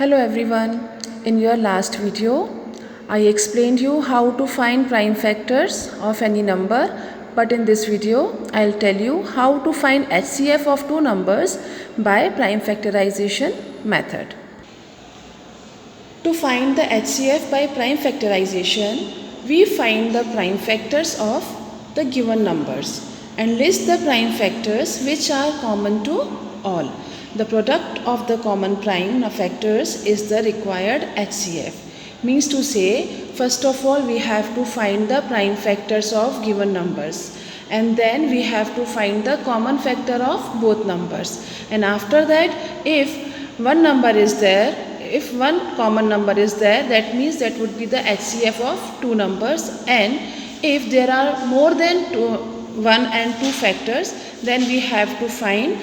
Hello everyone. In your last video, I explained you how to find prime factors of any number, but in this video, I'll tell you how to find HCF of two numbers by prime factorization method. To find the HCF by prime factorization, we find the prime factors of the given numbers and list the prime factors which are common to all. The product of the common prime factors is the required HCF. Means to say, first of all we have to find the prime factors of given numbers, and then we have to find the common factor of both numbers, and after that if one common number is there, that means that would be the HCF of two numbers, and if there are more than one and two factors, then we have to find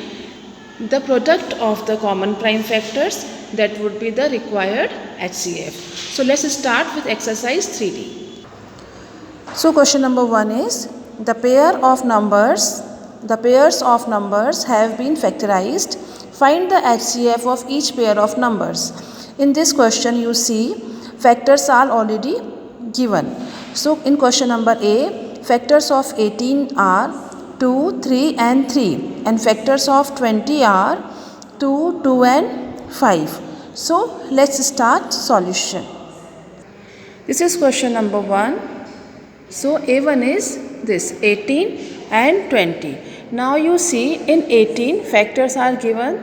the product of the common prime factors, that would be the required HCF. So let's start with exercise 3D. So question number 1 is, the pairs of numbers have been factorized. Find the HCF of each pair of numbers. In this question you see factors are already given. So in question number A, factors of 18 are 2, 3 and 3, and factors of 20 are 2, 2 and 5. So let's start solution. This is question number 1. So A1 is this 18 and 20. Now you see in 18 factors are given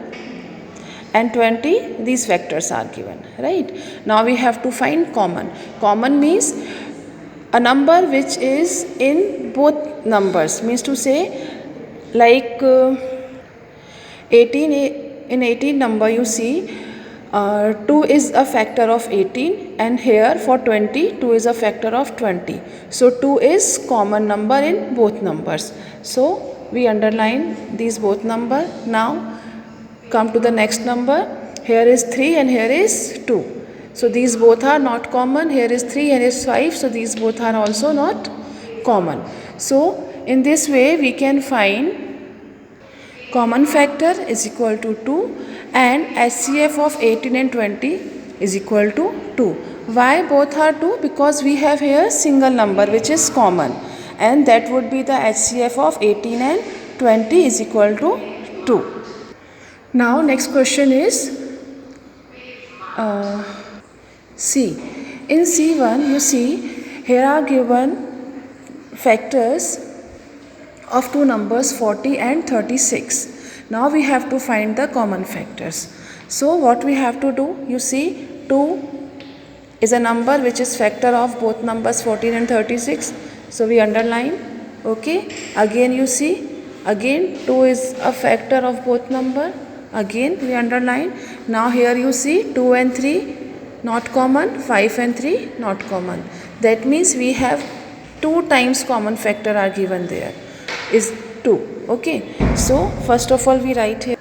and 20 these factors are given, right? Now we have to find common. Common means a number which is in both numbers, means to say like 18 in 18 number you see 2 is a factor of 18, and here for 20 2 is a factor of 20. So 2 is common number in both numbers. So we underline these both number. Now come to the next number. Here is 3 and here is 2. So these both are not common. Here is 3 and here is 5. So these both are also not common. So in this way we can find common factor is equal to 2 and HCF of 18 and 20 is equal to 2. Why both are 2? Because we have here single number which is common, and that would be the HCF of 18 and 20 is equal to 2. Now next question is C. In C1 you see here are given factors of two numbers 40 and 36. Now we have to find the common factors. So what we have to do, you see 2 is a number which is factor of both numbers 14 and 36. So we underline, okay. Again you see, again 2 is a factor of both number. Again we underline. Now here you see 2 and 3 not common, 5 and 3 not common. That means we have 2 times common factor are given there, is 2. Okay. So first of all we write here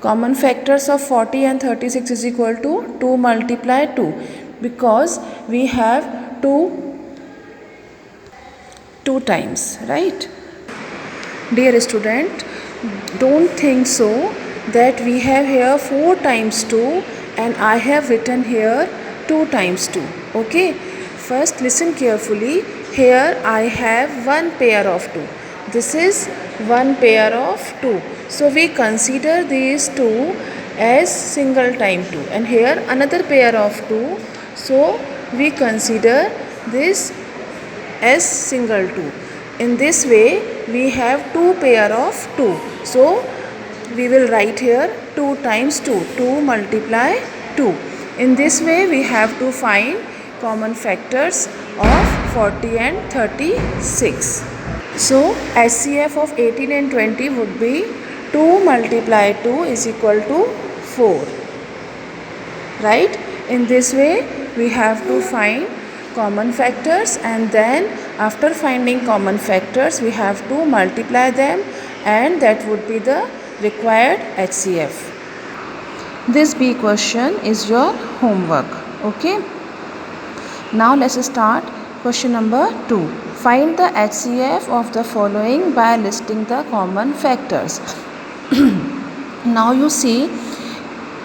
common factors of 40 and 36 is equal to 2 multiply 2, because we have 2 times, right? Dear student, don't think so that we have here 4 times 2 and I have written here 2 times 2. Okay. First listen carefully. Here I have one pair of 2. This is one pair of 2. So we consider these 2 as single time 2, and here another pair of 2. So we consider this as single 2. In this way we have 2 pair of 2. So we will write here 2 times 2. 2 multiply 2. In this way we have to find common factors of 40 and 36. So HCF of 18 and 20 would be 2 multiply 2 is equal to 4. Right? In this way we have to find common factors, and then after finding common factors we have to multiply them, and that would be the required HCF. This B question is your homework. Okay. Now let's start question number 2. Find the HCF of the following by listing the common factors. Now you see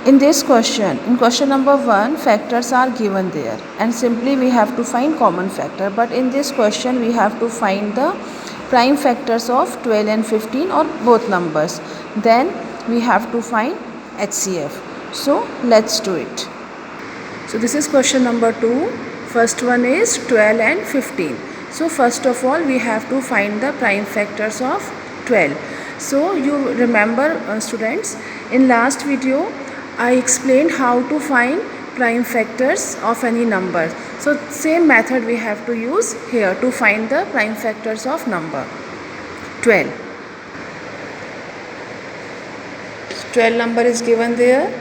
In this question, in question number 1, factors are given there and simply we have to find common factor. But in this question, we have to find the prime factors of 12 and 15 or both numbers. Then we have to find HCF. So let's do it. So this is question number 2. First one is 12 and 15. So first of all, we have to find the prime factors of 12. So you remember students, in last video I explained how to find prime factors of any number. So same method we have to use here to find the prime factors of number 12. 12 number is given there.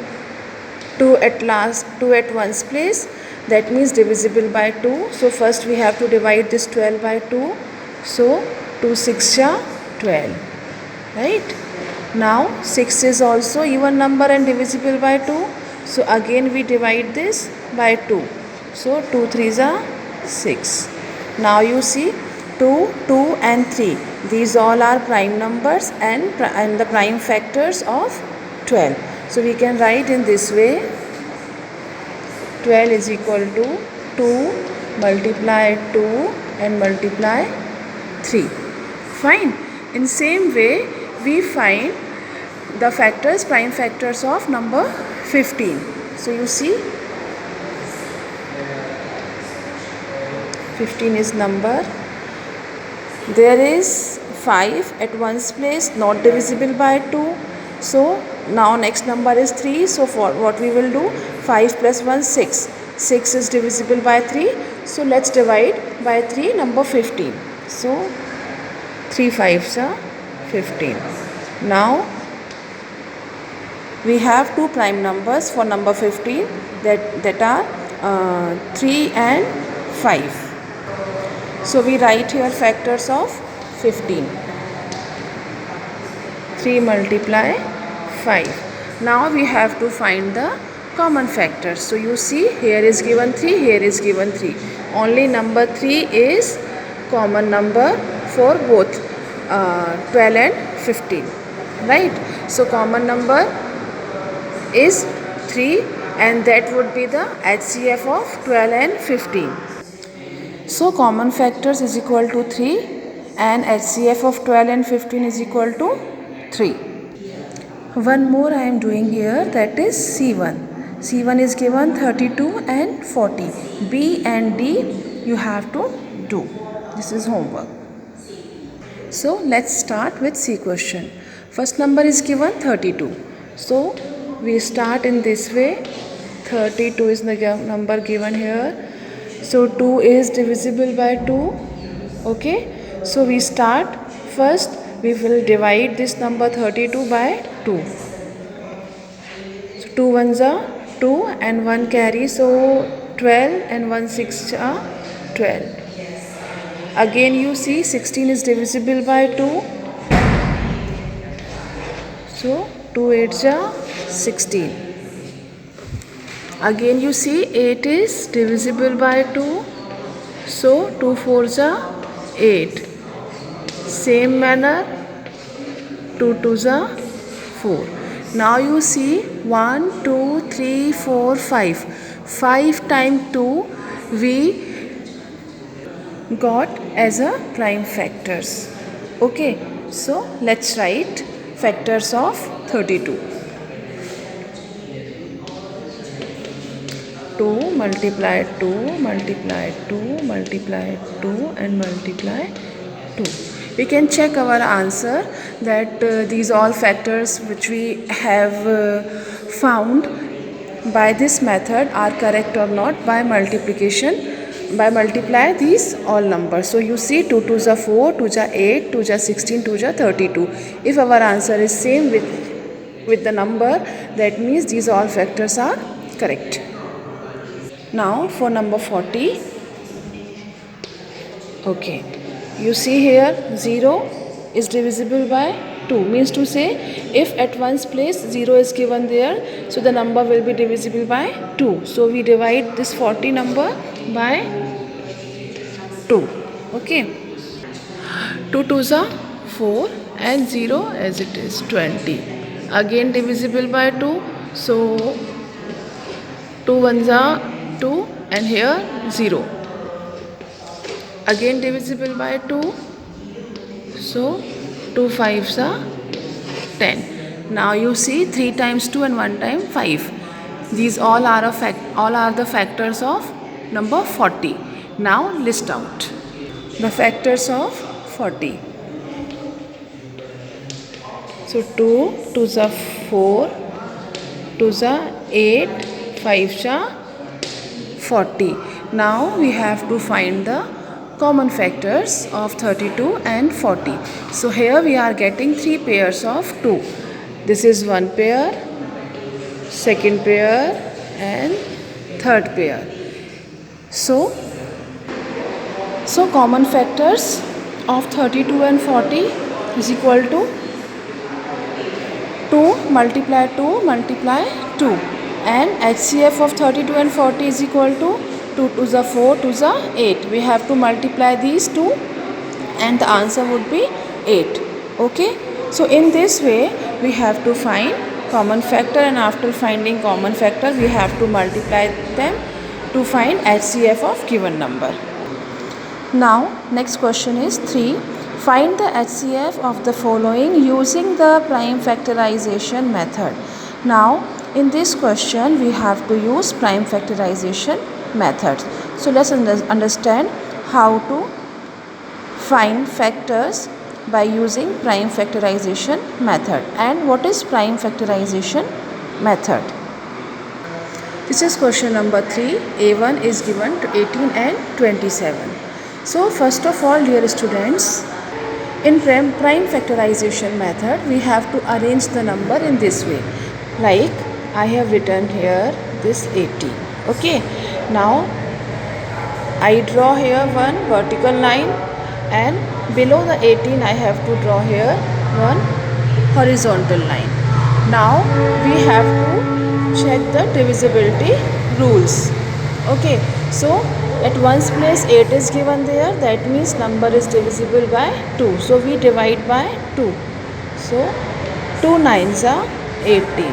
2 at ones place, that means divisible by 2. So first we have to divide this 12 by 2. So 2 6 12, right? Now 6 is also even number and divisible by 2. So again we divide this by 2. So 2 3s are 6. Now you see 2, 2 and 3. These all are prime numbers and the prime factors of 12. So we can write in this way: 12 is equal to 2 multiply 2 and multiply 3. Fine. In same way, we find the factors, prime factors of number 15. So you see 15 is number. There is 5 at ones place, not divisible by 2. So now next number is 3. So for what we will do, 5 plus 1 6. 6 is divisible by 3. So let's divide by 3 number 15. So 3 5s are 15. Now we have two prime numbers for number 15, that are 3 and 5. So we write here factors of 15. 3 multiply 5. Now we have to find the common factors. So you see, here is given 3, here is given 3. Only number 3 is common number for both 12 and 15, right? So common number is 3 and that would be the HCF of 12 and 15. So common factors is equal to 3 and HCF of 12 and 15 is equal to 3. One more I am doing here, that is C1. C1 is given 32 and 40. B and D you have to do. This is homework. So let's start with C question. First number is given 32. So we start in this way. 32 is the number given here. So 2 is divisible by 2. Okay. So we start first. We will divide this number 32 by 2. So 2 ones are 2 and 1 carry. So 12 and 1 6 are 12. Again you see 16 is divisible by 2. So 2 8s are 16. Again you see 8 is divisible by 2. So 2 4s are 8. Same manner 2 2s are 4. Now you see 1 2 3 4 5. 5 times 2 we got as a prime factors. Okay, so let's write factors of 32. 2 multiply 2 multiply 2 multiply 2 and multiply 2. We can check our answer that these all factors which we have found by this method are correct or not by multiplication. By multiply these all numbers. So you see 2 2s are 4, 2s are 8, 2s are 16, 2s are 32. If our answer is same with the number, that means these all factors are correct. Now for number 40. Okay. You see here 0 is divisible by 2. Means to say, if at ones place 0 is given there, so the number will be divisible by 2. So we divide this 40 number by 2. Okay. 2 2s are 4 and 0 as it is 20. Again divisible by 2. So 2 ones are 2 and here 0. Again divisible by 2. So 2 fives are 10. Now you see 3 times 2 and 1 time 5. These all are the factors of number 40. Now list out the factors of 40. So 2, 2s are 4, 2s are 8, 5s are 40. Now we have to find the common factors of 32 and 40. So here we are getting 3 pairs of 2. This is one pair, second pair and third pair. So common factors of 32 and 40 is equal to 2 multiply 2 multiply 2, and HCF of 32 and 40 is equal to 2 2s are 4, 2s are 8. We have to multiply these two and the answer would be 8. Okay, so in this way we have to find common factor, and after finding common factor we have to multiply them to find HCF of given number. Now next question is 3. Find the HCF of the following using the prime factorization method. Now in this question we have to use prime factorization methods. So let's understand how to find factors by using prime factorization method. And what is prime factorization method? This is question number 3. A1 is given to 18 and 27. So first of all, dear students, in prime factorization method we have to arrange the number in this way. Like I have written here this 18. Okay, now I draw here one vertical line, and below the 18 I have to draw here one horizontal line. Now we have to check the divisibility rules. Okay, so at one's place 8 is given there, that means number is divisible by 2. So we divide by 2. So 2 nines are 18.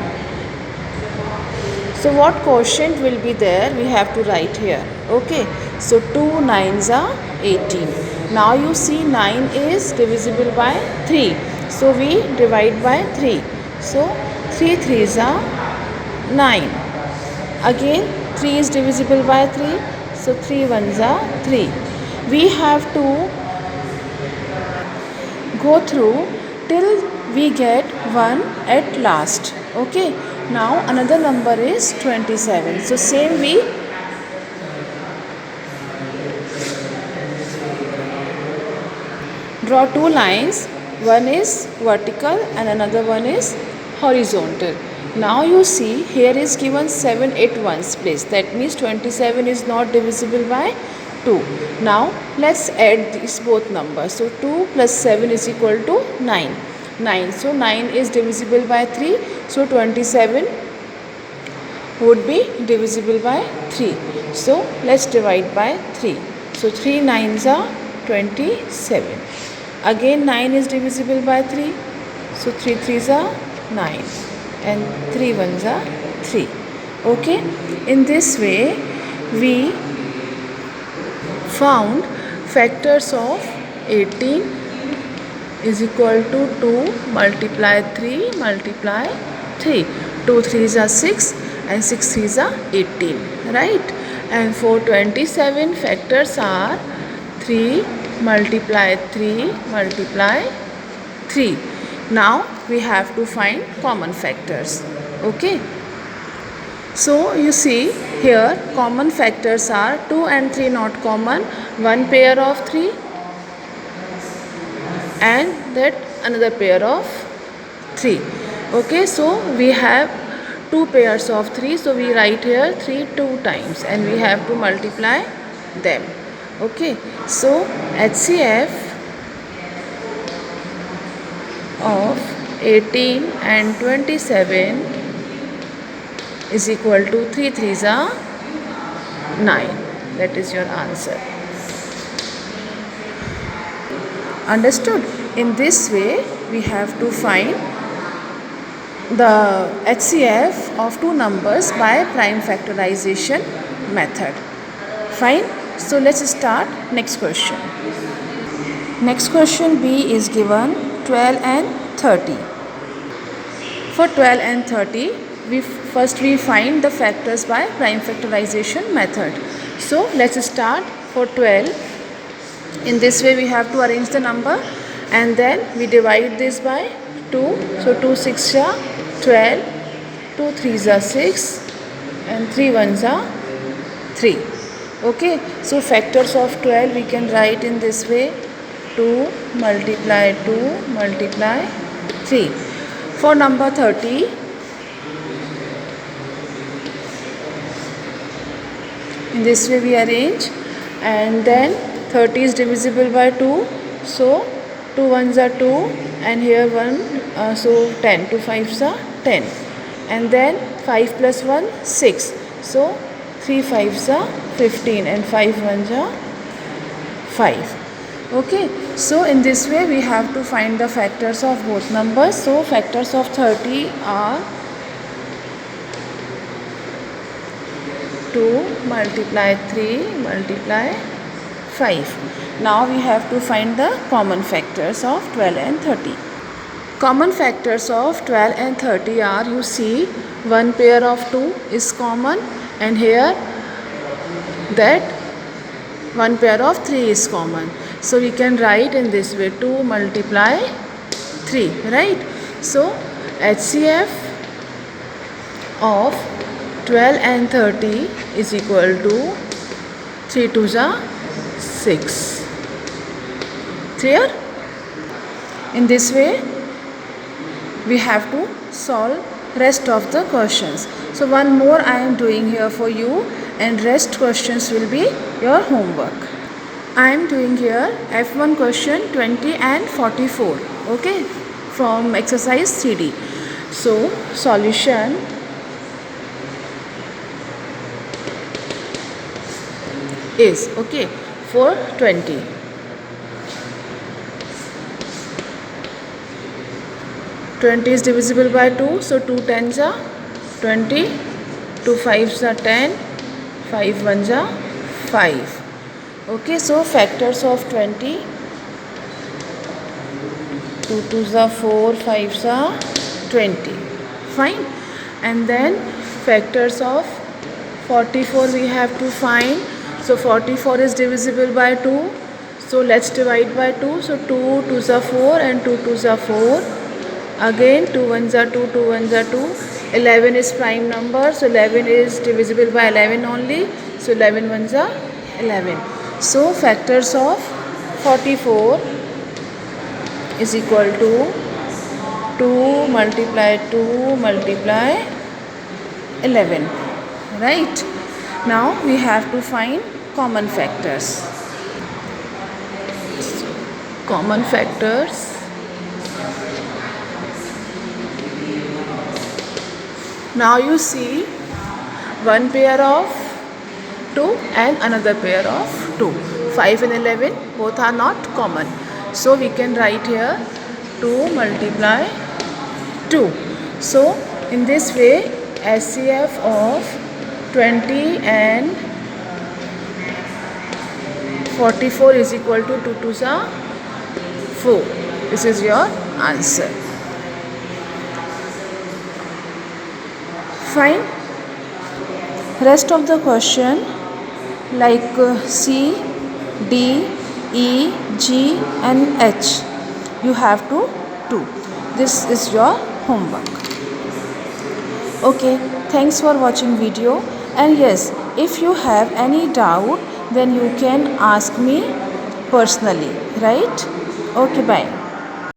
So what quotient will be there we have to write here. Okay, so 2 nines are 18. Now you see 9 is divisible by 3. So we divide by 3. So 3 threes are 9. Again 3 is divisible by 3. So 3 ones are 3. We have to go through till we get 1 at last. Okay, now another number is 27. So same we draw two lines. One is vertical and another one is horizontal. Now you see here is given 7 at one's place. That means 27 is not divisible by 2. Now let's add these both numbers. So 2 plus 7 is equal to 9. 9. So 9 is divisible by 3. So 27 would be divisible by 3. So let's divide by 3. So 3 nines are 27. Again 9 is divisible by 3. So 3 threes are 9. And 3 ones are 3. Okay, in this way we found factors of 18 is equal to 2 multiply 3 multiply 3. 2 threes are 6 and 6 threes are 18, right? And for 27 factors are 3 multiply 3 multiply 3. Now we have to find common factors. Okay, so you see here common factors are 2 and 3 not common, one pair of 3 and that another pair of 3. Okay, so we have 2 pairs of 3, so we write here 3 2 times and we have to multiply them. Okay, so HCF of 18 and 27 is equal to 3 threes are 9. That is your answer. Understood? In this way we have to find the HCF of two numbers by prime factorization method. Fine. So let's start next question. Next question B is given 12 and 30. For 12 and 30, we find the factors by prime factorization method. So let's start for 12. In this way we have to arrange the number and then we divide this by 2. So 2 6 are 12, 2 3s are 6 and 3 1s are 3. Okay, so factors of 12 we can write in this way: 2 multiply 2 multiply 3. For number 30, in this way we arrange, and then 30 is divisible by 2, so 2 1s are 2 and here 1, so 10, 2 5s are 10, and then 5 plus 1 6, so 3 5s are 15 and 5 1s are 5. Okay, so in this way we have to find the factors of both numbers. So factors of 30 are 2 multiply 3 multiply 5. Now we have to find the common factors of 12 and 30. Common factors of 12 and 30 are, you see, one pair of 2 is common and here that one pair of 3 is common. So we can write in this way: 2 multiply 3, right? So HCF of 12 and 30 is equal to 3 2s are 6. Clear? In this way we have to solve rest of the questions. So one more I am doing here for you, and rest questions will be your homework. I am doing here F1 question 20 and 44, okay, from exercise 3D. So solution is, okay, for 20. Twenty is divisible by 2, so 2 10s are 20, 2 5s are 10, 5 1s are 5. Okay, so factors of 20: 2 2s are 4, 5s are 20. Fine. And then factors of 44 we have to find. So 44 is divisible by 2, so let's divide by 2. So 2 2s are 4 and 2 2s are 4. Again 2 1s are 2, 2 1s are 2. 11 is prime number, so 11 is divisible by 11 only, so 11 1s are 11. So factors of 44 is equal to 2 multiply 2 multiply 11, right? Now we have to find common factors. Common factors. Now you see one pair of 2 and another pair of 2. 5 and 11 both are not common. So we can write here 2 multiply 2. So in this way HCF of 20 and 44 is equal to 2 2s are 4. This is your answer. Fine. Rest of the question like C, D, E, G and H you have to do. This is your homework. Okay, thanks for watching video, and yes, if you have any doubt then you can ask me personally, right? Okay, bye.